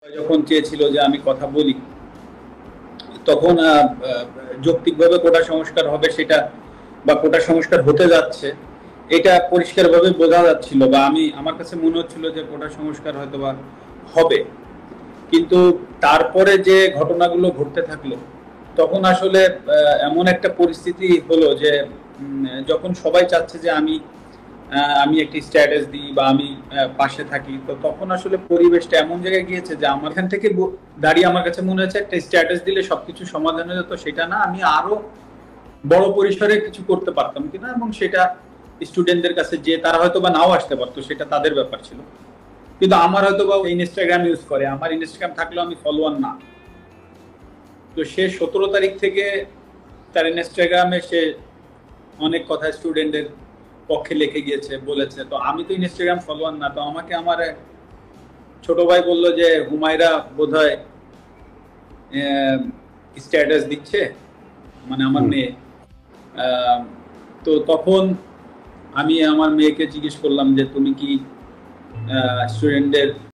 যখন চেয়েছিল যে আমি কথা বলি, তখন যৌক্তিকভাবে কোটা সংস্কার হবে সেটা, বা কোটা সংস্কার হতে যাচ্ছে এটা পরিষ্কারভাবে বোঝা যাচ্ছিল, বা আমার কাছে মনে হচ্ছিল যে কোটা সংস্কার হয়তো বা হবে। কিন্তু তারপরে যে ঘটনাগুলো ঘটতে থাকলো, তখন আসলে এমন একটা পরিস্থিতি হলো যে যখন সবাই চাচ্ছে যে আমি একটি স্ট্যাটাস দিই বা আমি পাশে থাকি, তো তখন আসলে পরিবেশটা এমন জায়গায় গিয়েছে যে আমার এখান থেকে দাঁড়িয়ে আমার কাছে মনে হচ্ছে একটা স্ট্যাটাস দিলে সবকিছু সমাধান হয়ে যেত, সেটা না, আমি আরো বড় পরিসরে কিছু করতে পারতাম কিনা, এবং সেটা স্টুডেন্টদের কাছে যে তারা হয়তো বা নাও আসতে পারতো, সেটা তাদের ব্যাপার ছিল। কিন্তু আমার হয়তো বা ইনস্টাগ্রাম ইউজ করে, আমার ইনস্টাগ্রাম থাকলেও আমি ফলোয়ার না। তো সে 17 তারিখ থেকে তার ইনস্টাগ্রামে সে অনেক কথা স্টুডেন্টদের পক্ষে লিখে গিয়েছে, বলেছে। তো আমি তো ইনস্টাগ্রাম ফলোয়ার না, তো আমাকে আমার এক ছোট ভাই বললো যে হুমায়রা বোধহয় স্ট্যাটাস দিচ্ছে, মানে আমার হুম। মেয়ে। আহ, তো তখন আমি আমার মেয়েকে জিজ্ঞেস করলাম যে তুমি কি স্টুডেন্টদের